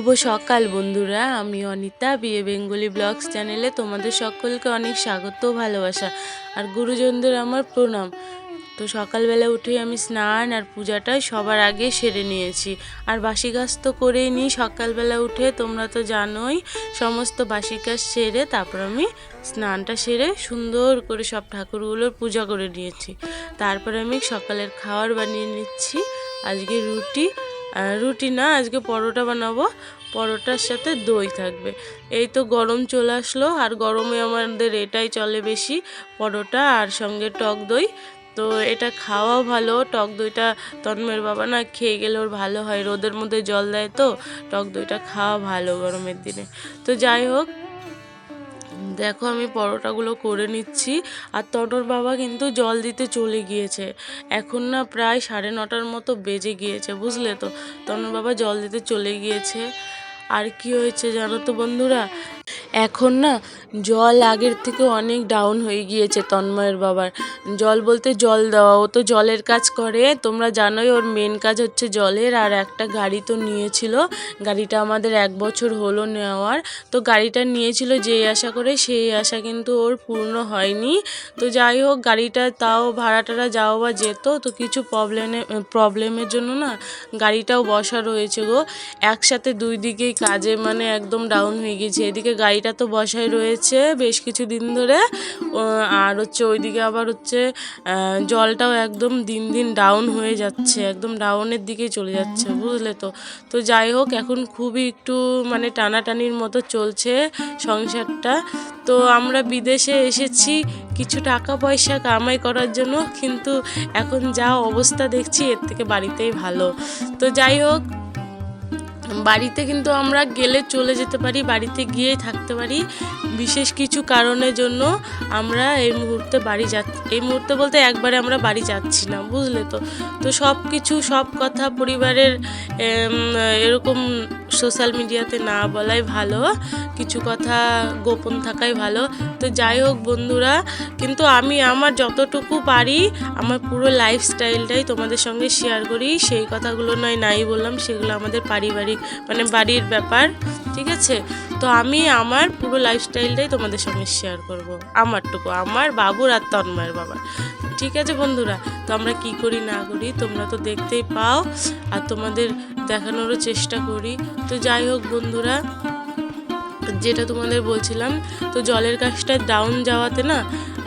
শুভ সকাল বন্ধুরা, আমি অনিতা বিয়ে বেঙ্গলি ব্লগস চ্যানেলে তোমাদের সকলকে অনেক স্বাগত ভালোবাসা আর গুরুজনদের আমার প্রণাম। তো সকালবেলা উঠে আমি স্নান আর পূজাটাই সবার আগে সেরে নিয়েছি। আর বাসি কাজ তো করেই নিই সকালবেলা উঠে, তোমরা তো জানোই। সমস্ত বাসি কাজ সেরে তারপর আমি স্নানটা সেরে সুন্দর করে সব ঠাকুরগুলোর পূজা করে নিয়েছি। তারপর আমি সকালের খাবার বানিয়ে নিচ্ছি। আজকে রুটি না, আজকে পরোটা বানাবো। পরোটার সাথে দই থাকবে। এই তো গরম চলে আসলো, আর গরমে আমাদের এটাই চলে বেশি, পরোটা আর সঙ্গে টক দই। তো এটা খাওয়াও ভালো, টক দইটা তন্ময়ের বাবা না খেয়ে গেলে ওর ভালো হয়, রোদের মধ্যে জল দেয় তো টক দইটা খাওয়া ভালো গরমের দিনে। তো যাই হোক, দেখো আমি পরোটাগুলো করে নিচ্ছি। আর তনর বাবা কিন্তু জল দিতে চলে গিয়েছে। এখন না প্রায় 9:30 মতো বেজে গিয়েছে, বুঝলে তো। তনর বাবা জল দিতে চলে গিয়েছে। আর কি হয়েছে জানো তো বন্ধুরা, এখন না জল আগের থেকে অনেক ডাউন হয়ে গিয়েছে তন্ময়ের বাবার। জল বলতে জল দেওয়া, ও তো জলের কাজ করে, তোমরা জানোই ওর মেন কাজ হচ্ছে জলের। আর একটা গাড়ি তো নিয়েছিল, গাড়িটা আমাদের 1 বছর হলো নেওয়ার। তো গাড়িটা নিয়েছিল যেই আশা করে, সেই আশা কিন্তু ওর পূর্ণ হয়নি। তো যাই হোক, গাড়িটা তাও ভাড়া টাড়া যাও বা যেত, তো কিছু প্রবলেমের জন্য না গাড়িটাও বসা রয়েছে গো। একসাথে দুই দিকেই কাজে মানে একদম ডাউন হয়ে গেছে। এদিকে গাড়িটা তো বসাই রয়েছে বেশ কিছু দিন ধরে, আর হচ্ছে ওইদিকে আবার হচ্ছে জলটাও একদম দিন দিন ডাউন হয়ে যাচ্ছে, একদম ডাউনের দিকে চলে যাচ্ছে, বুঝলে তো। তো যাই হোক, এখন খুবই একটু মানে টানাটানির মতো চলছে সংসারটা। তো আমরা বিদেশে এসেছি কিছু টাকা পয়সা কামাই করার জন্য, কিন্তু এখন যা অবস্থা দেখছি এর থেকে বাড়িতেই ভালো। তো যাই হোক, বাড়িতে কিন্তু আমরা গেলে চলে যেতে পারি, বাড়িতে গিয়েই থাকতে পারি। বিশেষ কিছু কারণের জন্য আমরা এই মুহূর্তে এই মুহূর্তে বলতে একবারে আমরা বাড়ি যাচ্ছি না, বুঝলে তো। তো সব কিছু সব কথা পরিবারের এরকম সোশ্যাল মিডিয়াতে না বলাই ভালো, কিছু কথা গোপন থাকাই ভালো। তো যাই হোক বন্ধুরা, কিন্তু আমি আমার যতটুকু পারি আমার পুরো লাইফস্টাইলটাই তোমাদের সঙ্গে শেয়ার করি। সেই কথাগুলো নাই বললাম, সেগুলো আমাদের পারিবারিক মানে বাড়ির ব্যাপার, ঠিক আছে। তো আমি আমার পুরো লাইফস্টাইলটাই তোমাদের সঙ্গে শেয়ার করব, আমারটুকু, আমার বাবুর আর তন্ময়ের বাবার, ঠিক আছে বন্ধুরা। তো আমরা কি করি না করি তোমরা তো দেখতেই পাও, আর তোমাদের দেখানোরও চেষ্টা করি। তো যাই হোক বন্ধুরা, যেটা তোমাদের বলছিলাম, তো জলের কাজটা ডাউন যাওয়াতে না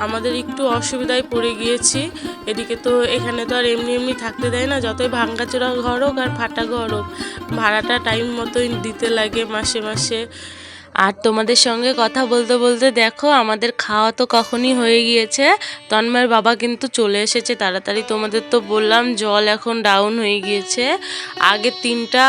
আমাদের একটু অসুবিধায় পড়ে গিয়েছি। এদিকে তো এখানে তো আর এমনি থাকতে দেয় না, যতই ভাঙ্গাচোরা ঘর হোক আর ফাটা ঘর হোক, ভাড়াটা টাইম মতোই দিতে লাগে মাসে মাসে। আর তোমাদের সঙ্গে কথা বলতে বলতে দেখো আমাদের খাওয়া তো কখনই হয়ে গিয়েছে। তন্ময়ের বাবা কিন্তু চলে এসেছে তাড়াতাড়ি, তোমাদের তো বললাম জল এখন ডাউন হয়ে গিয়েছে। আগে 3টা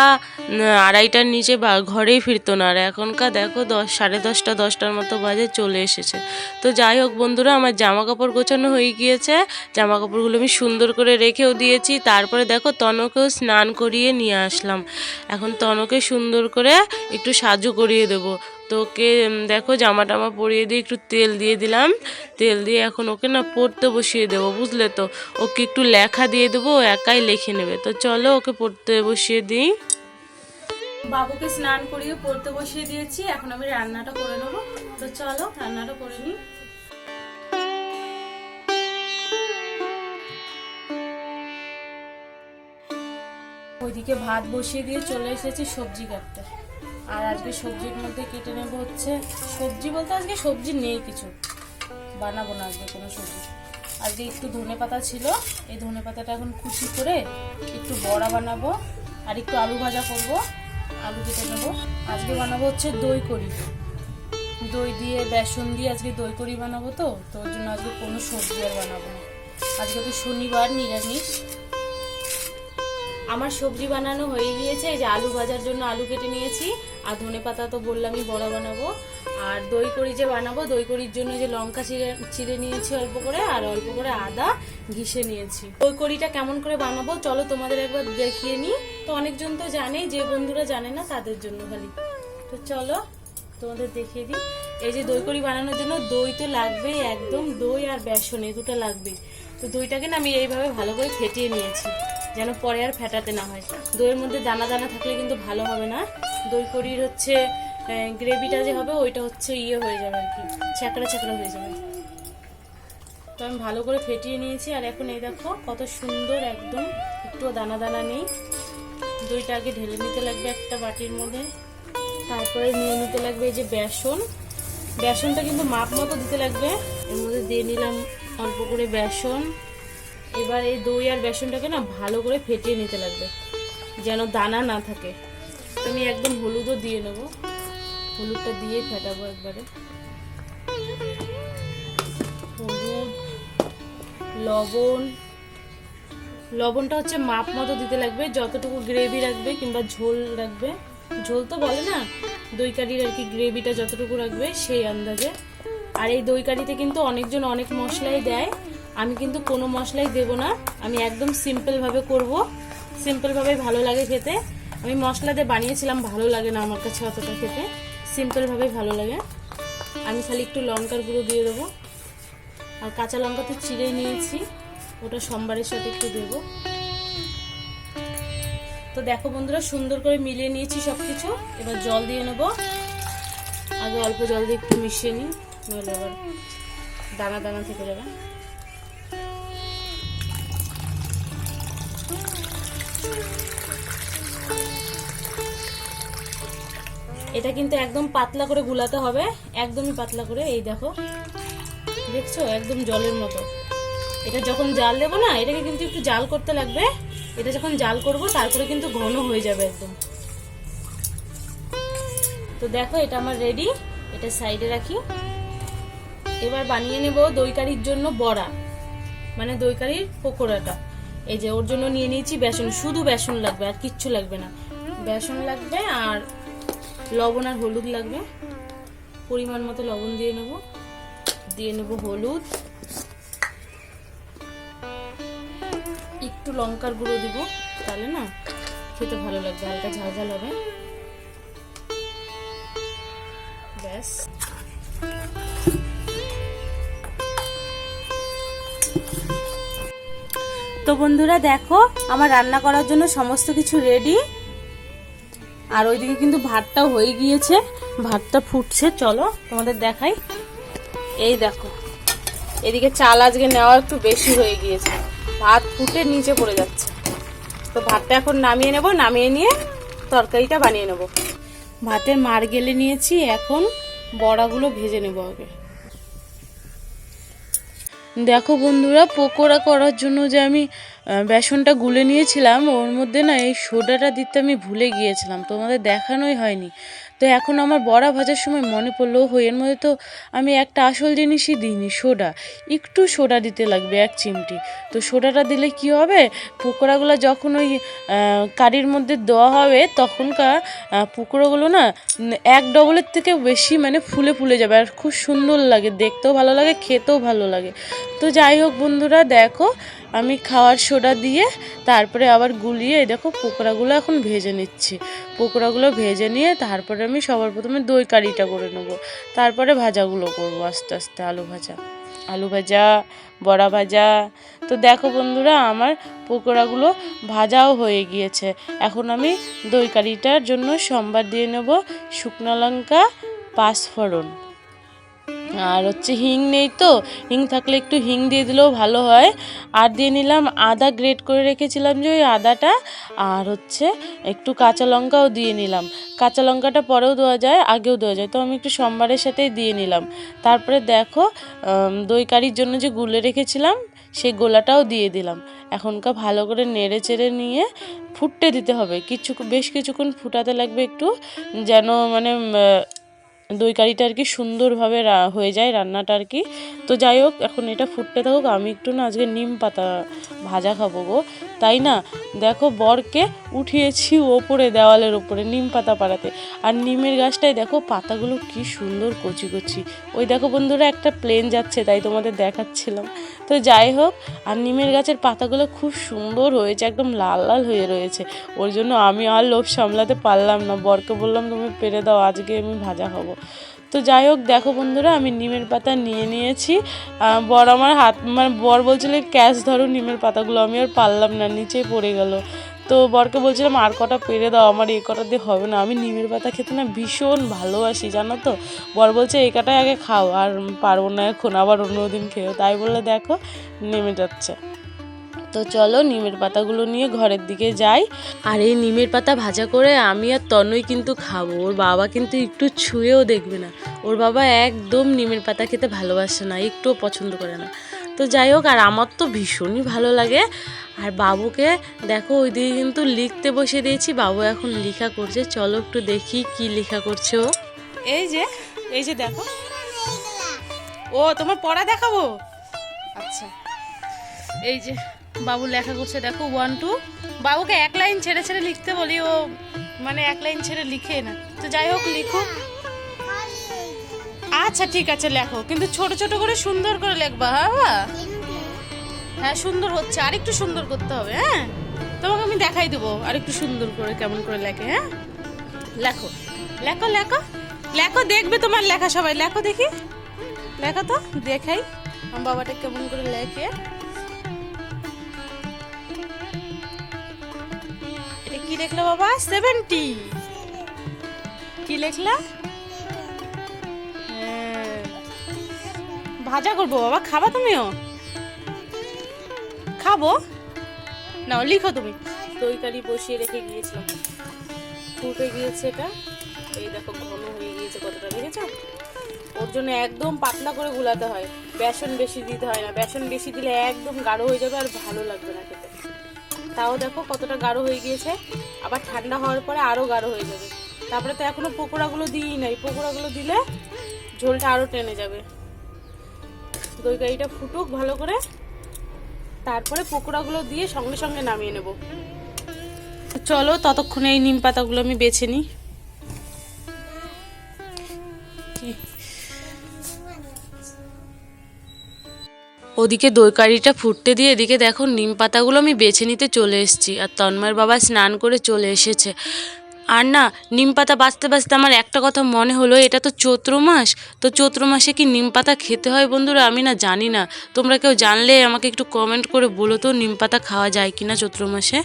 2:30টার নিচে ঘরেই ফিরতো না, আর এখনকার দেখো 10:30 10টার মতো বাজে চলে এসেছে। তো যাই হোক বন্ধুরা, আমার জামা কাপড় গোছানো হয়ে গিয়েছে, জামা কাপড়গুলো আমি সুন্দর করে রেখেও দিয়েছি। তারপরে দেখো তনকেও স্নান করিয়ে নিয়ে আসলাম। এখন তনকে সুন্দর করে একটু সাজু করিয়ে দেবো। তো ওকে দেখো জামা টামা পরিয়ে দিয়ে একটু তেল দিয়ে দিলাম, তেল দিয়ে এখন ওকে না পড়তে বসিয়ে দেবো, বুঝলে তো। ওকে একটু লেখা দিয়ে দেবো, ও একাই লিখে নেবে। তো চলো ওকে পড়তে বসিয়ে দিই। বাবুকে স্নান করিয়ে পড়তে বসিয়ে দিয়েছি, এখন আমি রান্নাটা করে নেবো। তো চলো রান্নাটা করে নিই। ওইদিকে ভাত বসিয়ে দিয়ে চলে এসেছি সবজি কাটতে। আর আজকে সবজির মধ্যে কেটে নেবো হচ্ছে, সবজি বলতে আজকে সবজি নেই কিছু, বানাবো না আজকে কোনো সবজি। আজকে একটু ধনেপাতা ছিল, এই ধনেপাতাটা এখন কুচি করে একটু বড়া বানাবো, আর একটু আলু ভাজা করব, আলু কেটে নেবো। আজকে বানাবো হচ্ছে দই কড়ি, দই দিয়ে বেসন দিয়ে আজকে দই কড়ি বানাবো। তো ওর জন্য আজকে কোনো সবজি আর বানাবো না, আজকে তো শনিবার নিরামিষ। আমার সবজি বানানো হয়ে গিয়েছে, এই যে আলু ভাজার জন্য আলু কেটে নিয়েছি, আর ধনেপাতা তো বললামই বড়া বানাবো। আর দই কড়ি যে বানাবো, দই কড়ির জন্য যে লঙ্কা চিড়ে নিয়েছি অল্প করে, আর অল্প করে আদা ঘিষে নিয়েছি। দই কড়িটা কেমন করে বানাবো চলো তোমাদের একবার দেখিয়ে নিই। তো অনেকজন তো জানেই, যে বন্ধুরা জানে না তাদের জন্য খালি। তো চলো তোমাদের দেখিয়ে দিই। এই যে দই কড়ি বানানোর জন্য দই তো লাগবেই, একদম দই আর বেসন এই দুটো লাগবেই। তো দইটাকে না আমি এইভাবে ভালো করে ফেটিয়ে নিয়েছি, যেন পরে আর ফেটাতে না হয়। দইয়ের মধ্যে দানা দানা থাকলে কিন্তু ভালো হবে না। দই কড়ির হচ্ছে গ্রেভিটা যে হবে ওইটা হচ্ছে হয়ে যাবে আর কি, ছ্যাঁকড়া ছ্যাঁকড়া হয়ে যাবে। তো আমি ভালো করে ফেটিয়ে নিয়েছি। আর এখন এই দেখো কত সুন্দর, একদম একটু দানা দানা নেই। দইটা আগে ঢেলে নিতে লাগবে একটা বাটির মধ্যে, তারপরে নিয়ে নিতে লাগবে এই যে বেসন। বেসনটা কিন্তু মাপ মতো দিতে লাগবে। এর মধ্যে দিয়ে নিলাম অল্প করে বেসন। এবার এই দই আর বেসনটাকে না ভালো করে ফেটিয়ে নিতে লাগবে যেন দানা না থাকে। আমি একদম হলুদও দিয়ে নেব, হলুদটা দিয়ে ফেটাবো একবারে। হলুদ, লবণ, লবণটা হচ্ছে মাপ মতো দিতে লাগবে, যতটুকু গ্রেভি রাখবে কিংবা ঝোল রাখবে, ঝোল তো বলে না, দই কারির আর কি, গ্রেভিটা যতটুকু রাখবে সেই আন্দাজে। আর এই দই কারিতে কিন্তু অনেকজন অনেক মশলাই দেয়, আমি কিন্তু কোনো মশলাই দেব না। আমি একদম সিম্পলভাবে করব, সিম্পলভাবে ভালো লাগে খেতে। আমি মশলা দিয়ে বানিয়েছিলাম, ভালো লাগে না আমার কাছে অতটা খেতে, সিম্পলভাবে ভালো লাগে। আমি খালি একটু লঙ্কার গুঁড়ো দিয়ে দেবো, আর কাঁচা লঙ্কা তো চিড়ে নিয়েছি, ওটা সম্বারের সাথে একটু দেবো। তো দেখো বন্ধুরা, সুন্দর করে মিলিয়ে নিয়েছি সবকিছু। এবার জল দিয়ে নেবো, আগে অল্প জল দিয়ে একটু মিশিয়ে নিই, নাহলে আবার দানা দানা থেকে যাবে। এটা কিন্তু একদম পাতলা করে গুলাতে হবে, একদমই পাতলা করে। এই দেখো, দেখছো একদম জলের মতো। এটা যখন জাল দেবো না, এটাকে কিন্তু একটু জাল করতে লাগবে। এটা যখন জাল করব তারপরে কিন্তু ঘন হয়ে যাবে একদম। তো দেখো এটা আমার রেডি, এটা সাইডে রাখি। এবার বানিয়ে নেব দই কারির জন্য বড়া, মানে দই কারির পকোড়াটা। এই যে ওর জন্য নিয়ে নিয়েছি বেসন, শুধু বেসন লাগবে আর কিচ্ছু লাগবে না। বেসন লাগবে আর লবণ আর হলুদ লাগবে, পরিমাণ মতো লবণ দিয়ে নেব, দিয়ে নেব হলুদ, একটু লঙ্কার গুঁড়ো দিব, তাহলে না খেতে ভালো লাগবে, হালকা ঝাল ঝাল হবে। ব্যাস, তো বন্ধুরা দেখো আমার রান্না করার জন্য সমস্ত কিছু রেডি। আর ওইদিকে কিন্তু ভাতটাও হয়ে গিয়েছে, ভাতটা ফুটছে, চলো তোমাদের দেখাই। এই দেখো, এদিকে চাল আজকে নেওয়া একটু বেশি হয়ে গিয়েছে, ভাত ফুটে নিচে পড়ে যাচ্ছে। তো ভাতটা এখন নামিয়ে নেব, নামিয়ে নিয়ে তরকারিটা বানিয়ে নেব। ভাতের মার গেলে নিয়েছি, এখন বড়াগুলো ভেজে নেব আগে। দেখো বন্ধুরা, পকোড়া করার জন্য যে আমি বেসনটা গুলে নিয়েছিলাম, ওর মধ্যে না এই সোডাটা দিতে আমি ভুলে গিয়েছিলাম, তোমাদের দেখানোই হয়নি। তো এখন আমার বড়া ভাজার সময় মনে পড়লো, এর মধ্যে তো আমি একটা আসল জিনিসই দিইনি, সোডা। একটু সোডা দিতে লাগবে, 1 চিমটি। তো সোডাটা দিলে কি হবে, পকোড়াগুলো যখন ওই কারির মধ্যে দেওয়া হবে তখনকার পকোড়াগুলো না 1 ডবলের থেকে বেশি মানে ফুলে ফুলে যাবে, আর খুব সুন্দর লাগে, দেখতেও ভালো লাগে, খেতেও ভালো লাগে। তো যাই হোক বন্ধুরা, দেখো আমি খাওয়ার সোডা দিয়ে তারপরে আবার গুলিয়ে দেখো পকোড়াগুলো এখন ভেজে নিচ্ছি। পকোড়াগুলো ভেজে নিয়ে তারপরে আমি সবার প্রথমে দই কারিটা করে নেবো, তারপরে ভাজাগুলো করবো আস্তে আস্তে, আলু ভাজা, বড়া ভাজা। তো দেখো বন্ধুরা, আমার পকোড়াগুলো ভাজাও হয়ে গিয়েছে। এখন আমি দই কারিটার জন্য সম্বার দিয়ে নেব, শুকনো লঙ্কা, 5 ফোড়ন, আর হচ্ছে হিং নেই, তো হিং থাকলে একটু হিং দিয়ে দিলেও ভালো হয়। আর দিয়ে নিলাম আদা, গ্রেট করে রেখেছিলাম যে ওই আদাটা, আর হচ্ছে একটু কাঁচা লঙ্কাও দিয়ে নিলাম। কাঁচা লঙ্কাটা পরেও দেওয়া যায়, আগেও দেওয়া যায়, তো আমি একটু সম্বারের সাথেই দিয়ে নিলাম। তারপরে দেখো দই কারির জন্য যে গুলে রেখেছিলাম সেই গোলাটাও দিয়ে দিলাম। এখনকার ভালো করে নেড়ে চেড়ে নিয়ে ফুটতে দিতে হবে, বেশ কিছুক্ষণ ফুটাতে লাগবে একটু, যেন মানে দই কারিটা আর কি সুন্দরভাবে হয়ে যায় রান্নাটা আর কি। তো যাই হোক, এখন এটা ফুটতে থাকুক। আমি একটু না আজকে নিম পাতা ভাজা খাবো গো, তাই না দেখো বরকে উঠিয়েছি ওপরে, দেওয়ালের ওপরে নিম পাতা পাড়াতে। আর নিমের গাছটায় দেখো পাতাগুলো কি সুন্দর কচি কচি। ওই দেখো বন্ধুরা, একটা প্লেন যাচ্ছে, তাই তোমাদের দেখাচ্ছিলাম। তো যাই হোক, আর নিমের গাছের পাতাগুলো খুব সুন্দর হয়েছে, একদম লাল লাল হয়ে রয়েছে। ওর জন্য আমি আর লোভ সামলাতে পারলাম না, বরকে বললাম তুমি পেরে দাও, আজকে আমি ভাজা খাবো। তো যাই হোক দেখো বন্ধুরা, আমি নিমের পাতা নিয়ে নিয়েছি। বর আমার হাত মানে বর বলছিল ক্যাশ ধরো নিমের পাতাগুলো, আমি আর পারলাম না, নিচেই পড়ে গেল। তো বরকে বলছিলাম আর কটা পেরে দাও, আমার এই কটা দিয়ে হবে না, আমি নিমের পাতা খেতে না ভীষণ ভালোবাসি জানো তো। বর বলছে এই কটাই আগে খাও, আর পারবো না এখন, আবার অন্যদিন খেও। তাই বললে দেখো নেমে যাচ্ছে। তো চলো নিমের পাতাগুলো নিয়ে ঘরের দিকে যাই। আর এই নিমের পাতা ভাজা করে আমি আর তনয় কিন্তু খাবো, ওর বাবা কিন্তু একটু ছুঁয়েও দেখবে না। ওর বাবা একদম নিমের পাতা খেতে ভালোবাসে না, একটুও পছন্দ করে না। তো যাই হোক, আর আমার তো ভীষণই ভালো লাগে। আর বাবুকে দেখো ওইদিকে কিন্তু লিখতে বসে দিয়েছি, বাবু এখন লেখা করছে। চলো একটু দেখি কি লেখা করছে ও। এই যে দেখো, ও তোমার পড়া দেখাবো। আচ্ছা, এই যে বাবু লেখা করছে দেখো 1 2। বাবুকে এক লাইন ছেড়ে ছেড়ে লিখতে বলি, ও মানে এক লাইন ছেড়ে লিখে না। তো যাই হোক লিখো। আচ্ছা ঠিক আছে লেখো, কিন্তু ছোট ছোট করে সুন্দর করে লিখবা। হ্যাঁ হ্যাঁ সুন্দর হচ্ছে, আর একটু সুন্দর করতে হবে। হ্যাঁ তোমাকে আমি দেখাই দেবো আর একটু সুন্দর করে কেমন করে লেখে। হ্যাঁ লেখো লেখো লেখো লেখো, দেখবে তোমার লেখা সবাই। লেখো দেখি, লেখো তো দেখাই আমার বাবাটা কেমন করে লেখে। এটা কি লিখলো বাবা? 70। কি লিখলা? ভাজা করবো বাবা, খাবা তুমিও? খাবো নাও, লিখো তুমি। তরকারি বসিয়ে রেখে গিয়েছিলাম, ফুটে গিয়েছে এটা। এই দেখো ঘন হয়ে গিয়েছে কতটা, দেখেছো? ওর জন্য একদম পাতলা করে গুলাতে হয়, বেসন বেশি দিতে হয় না। বেসন বেশি দিলে একদম গাঢ় হয়ে যাবে আর ভালো লাগবে না খেতে। তাও দেখো কতটা গাঢ় হয়ে গিয়েছে, আবার ঠান্ডা হওয়ার পরে আরও গাঢ় হয়ে যাবে। তারপরে তো এখনো পকোড়াগুলো দিই নাই, পকোড়াগুলো দিলে ঝোলটা আরও টেনে যাবে। তরকারিটা ফুটুক ভালো করে, তারপরে পকোড়াগুলো দিয়ে সঙ্গে সঙ্গে নামিয়ে নেব। চলো ততক্ষণে এই নিম পাতাগুলো আমি বেছে নিই। ওদিকে দই কারিটা ফুটতে দিয়ে এদিকে দেখো নিম পাতাগুলো আমি বেছে নিতে চলে এসেছি। আর তন্ময়ের বাবা স্নান করে চলে এসেছে। আর না, নিম পাতা বাঁচতে বাঁচতে আমার একটা কথা মনে হলো, এটা তো চৈত্র মাস, তো চৈত্র মাসে কি নিম পাতা খেতে হয় বন্ধুরা? আমি না জানি না, তোমরা কেউ জানলে আমাকে একটু কমেন্ট করে বলো তো নিম পাতা খাওয়া যায় কি না চৈত্র মাসে।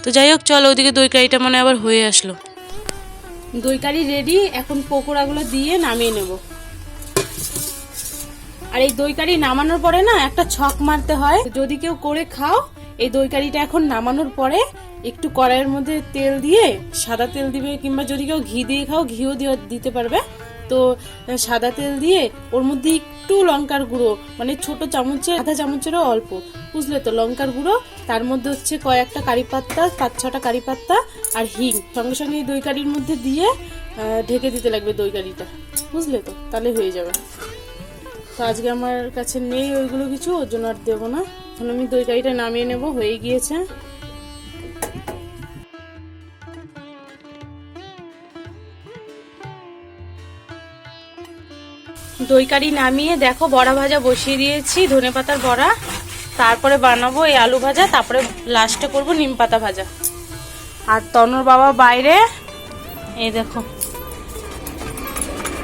তো যাই হোক চলো, ওদিকে দই কারিটা মনে আবার হয়ে আসলো। দই কারি রেডি, এখন পকোড়াগুলো দিয়ে নামিয়ে নেব। আর এই দই কারি নামানোর পরে না একটা ছক মারতে হয়, যদি কেউ করে খাও। এই দই কারিটা এখন নামানোর পরে একটু কড়াইয়ের মধ্যে তেল দিয়ে, সাদা তেল দিবে, কিংবা যদি কেউ ঘি দিয়ে খাও ঘিও দিতে পারবে। তো সাদা তেল দিয়ে ওর মধ্যে একটু লঙ্কার গুঁড়ো, মানে ছোট চামচে আধা চামচেরও অল্প, বুঝলে তো, লঙ্কার গুঁড়ো। তার মধ্যে হচ্ছে কয়েকটা কারি পাত্তা, 5-6টা কারি পাত্তা আর হিং, সঙ্গে সঙ্গে এই দই কারির মধ্যে দিয়ে ঢেকে দিতে লাগবে দই কারিটা, বুঝলে তো, তাহলে হয়ে যাবে। তো আজকে আমার কাছে নেই ওইগুলো কিছু, ওর জন্য আর দেবো না। এখন আমি দই কারিটা নামিয়ে নেব, হয়ে গিয়েছে। দই কারি নামিয়ে দেখো বড়া ভাজা বসিয়ে দিয়েছি, ধনেপাতার বড়া। তারপরে বানাবো এই আলু ভাজা, তারপরে লাস্টে করব নিম পাতা ভাজা। আর তনুর বাবা বাইরে এই দেখো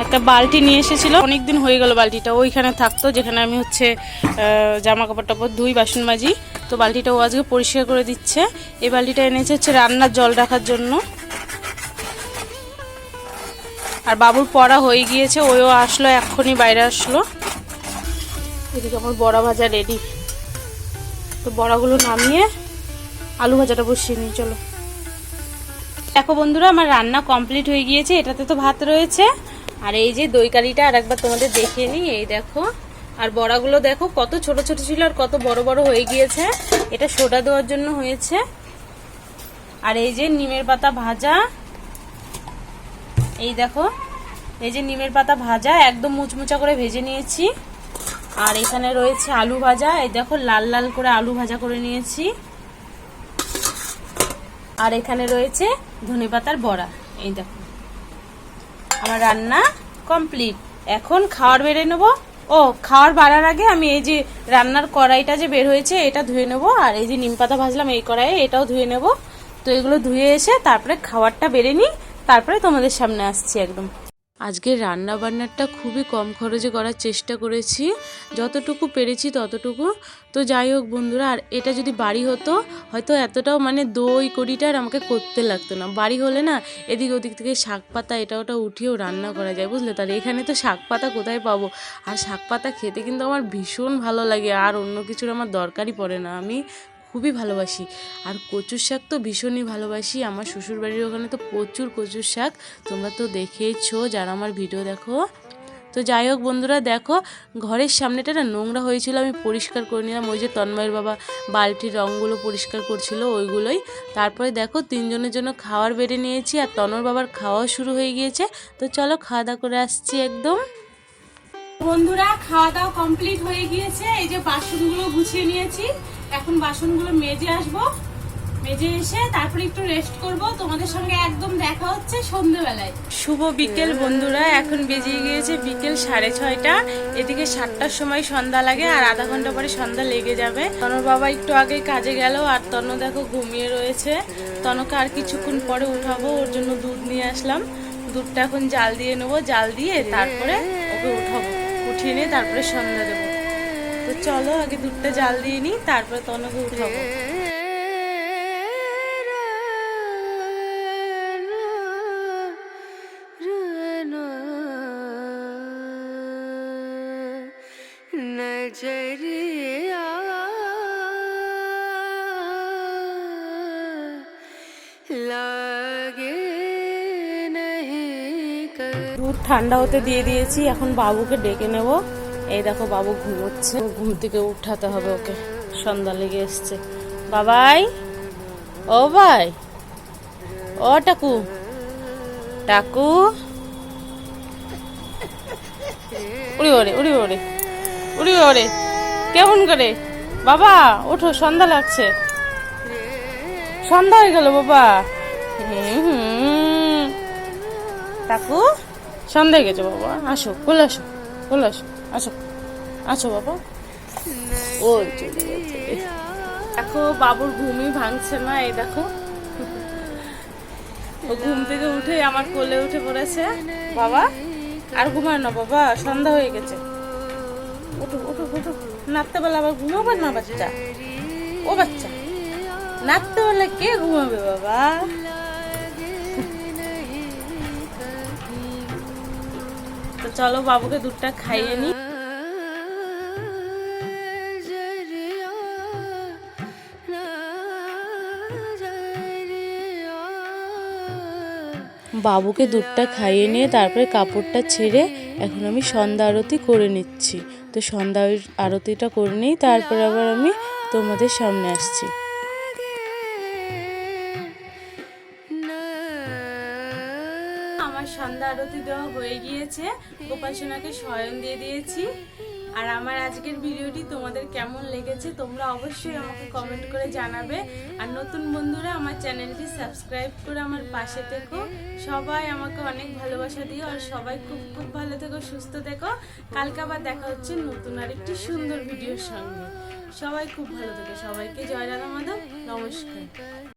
একটা বালতি নিয়ে এসেছিল, অনেকদিন হয়ে গেল বালতিটা ওইখানে থাকতো যেখানে আমি হচ্ছে জামা কাপড় টাপড় ধুই, বাসন মাজি। তো বালতিটা ও আজকে পরিষ্কার করে দিচ্ছে। এই বালতিটা এনেছে হচ্ছে রান্নার জল রাখার জন্য। আর বাবুর পড়া হয়ে গিয়েছে, ওও আসলো এক্ষুনি, বাইরে আসলো। এদিকে আমার বড়া ভাজা রেডি। তো বড়াগুলো নামিয়ে আলু ভাজাটা বসিয়ে নিই, চলো। দেখো বন্ধুরা, আমার রান্না কমপ্লিট হয়ে গিয়েছে। এটাতে তো ভাত রয়েছে, আর এই যে দই কারিটা আর একবার তোমাদের দেখিয়ে নিই, এই দেখো। আর বড়াগুলো দেখো কত ছোট ছোট ছিল আর কত বড় বড় হয়ে গিয়েছে, এটা সোডা দেওয়ার জন্য হয়েছে। আর এই যে নিমের পাতা ভাজা, এই দেখো, এই যে নিমের পাতা ভাজা একদম মুচমুচা করে ভেজে নিয়েছি। আর এখানে রয়েছে আলু ভাজা, এই দেখো লাল লাল করে আলু ভাজা করে নিয়েছি। আর এখানে রয়েছে ধনেপাতার বড়া, এই দেখো। আমার রান্না কমপ্লিট, এখন খাওয়ার বেড়ে নেবো। ও খাওয়ার বাড়ার আগে আমি এই যে রান্নার কড়াইটা যে বের হয়েছে এটা ধুয়ে নেবো, আর এই যে নিম পাতা ভাজলাম এই কড়াইয়ে এটাও ধুয়ে নেবো। তো এগুলো ধুয়ে এসে তারপরে খাবারটা বেড়ে নিই, তারপরে তোমাদের সামনে আসছি একদম। আজকের রান্না বান্নাটা খুবই কম খরচে করার চেষ্টা করেছি, যতটুকু পেরেছি ততটুকু। তো যাই হোক বন্ধুরা, আর এটা যদি বাড়ি হতো হয়তো এতটাও মানে দই কড়িটা আর আমাকে করতে লাগতো না। বাড়ি হলে না এদিক ওদিক থেকে শাক পাতা এটা ওটা উঠিয়েও রান্না করা যায়, বুঝলে। তার এখানে তো শাক পাতা কোথায় পাবো? আর শাক পাতা খেতে কিন্তু আমার ভীষণ ভালো লাগে, আর অন্য কিছুর আমার দরকারই পড়ে না, আমি খুবই ভালোবাসি। আর কচুর শাক তো ভীষণই ভালোবাসি। আমার শ্বশুরবাড়ির ওখানে তো প্রচুর কচুর শাক, তোমরা তো দেখেইছো যারা আমার ভিডিও দেখো। তো যাই হোক বন্ধুরা, দেখো ঘরের সামনেটা না নোংরা হয়েছিল, আমি পরিষ্কার করে নিলাম। ওই যে তন্ময়ের বাবা বালতির রঙগুলো পরিষ্কার করছিল ওইগুলোই। তারপরে দেখো তিনজনের জন্য খাবার বেড়ে নিয়েছি, আর তনর বাবার খাওয়াও শুরু হয়ে গিয়েছে। তো চলো খাওয়া দাওয়া করে আসছি একদম। বন্ধুরা খাওয়া দাওয়া কমপ্লিট হয়ে গিয়েছে, এই যে বাসনগুলো গুছিয়ে নিয়েছি। এখন বাসনগুলো মেজে আসবো, মেজে এসে তারপরে একটু রেস্ট করব। তোমাদের সঙ্গে একদম দেখা হচ্ছে সন্ধ্যেবেলায়। শুভ বিকেল বন্ধুরা, এখন বেজে গিয়েছে বিকেল 6:30। এদিকে 7টার সময় সন্ধ্যা লাগে, আর আধা ঘন্টা পরে সন্ধ্যা লেগে যাবে। তনর বাবা একটু আগে কাজে গেল, আর তন দেখো ঘুমিয়ে রয়েছে। তনকে আর কিছুক্ষণ পরে উঠাবো, ওর জন্য দুধ নিয়ে আসলাম। দুধটা এখন জাল দিয়ে নেবো, জাল দিয়ে তারপরে ওকে উঠাবো, উঠিয়ে নিয়ে তারপরে সন্ধ্যা দেবো। তো চলো আগে দুধটা জাল দিয়ে নিই, তারপরে তনকে উঠাবো। দুধ ঠান্ডা হতে দিয়ে দিয়েছি, এখন বাবুকে ডেকে নেব। এই দেখো বাবু ঘুমোচ্ছে, ঘুম থেকে উঠাতে হবে ওকে, সন্ধ্যা লেগে এসছে। বাবাই, ও ভাই, ও টাকু, টাকু, উড়ি ওরে উড়ি ওরে উড়ি ওরে, কেমন করে? বাবা ওঠো, সন্ধ্যা লাগছে, সন্ধ্যা হয়ে গেল বাবা। টাকু সন্ধ্যা হয়ে গেছে বাবা, আসো কোলে আসো, কোলে আসো, আসো আসো বাবা। ও চলে গেছে, দেখো বাবুর ঘুমই ভাঙছে না। এই দেখো ও ঘুম থেকে উঠে আমার কোলে উঠে পড়েছে। বাবা আর ঘুমায় না বাবা, সন্ধ্যা হয়ে গেছে, উঠো উঠো উঠো। নাচতে বলে আবার ঘুমাবে না বাচ্চা, ও বাচ্চা নাচতে বলে কে ঘুমাবে বাবা? তো চলো বাবুকে দুধটা খাইয়ে নি। বাবুকে দুধটা খাইয়ে নিয়ে তারপরে কাপড়টা ছেড়ে এখন আমি সন্ধ্যা আরতি করে নিচ্ছি। তো সন্ধ্যা আরতিটা করে নিই, তারপর আবার আমি তোমাদের সামনে আসছি। আমার সন্ধ্যা আরতি দেওয়া হয়ে গিয়েছে, গোপাল সোনাকে শয়ন দিয়ে দিয়েছি। আর আমার আজকের ভিডিওটি তোমাদের কেমন লেগেছে তোমরা অবশ্যই আমাকে কমেন্ট করে জানাবে। আর নতুন বন্ধুরা আমার চ্যানেলটি সাবস্ক্রাইব করে আমার পাশে থেকো। সবাই আমাকে অনেক ভালোবাসা দিও, আর সবাই খুব খুব ভালো থেকো, সুস্থ থেকো। কালকে আবার দেখা হচ্ছে নতুন আর একটি সুন্দর ভিডিওর সঙ্গে। সবাই খুব ভালো থেকো, সবাইকে জয় রাধা মাধব, নমস্কার।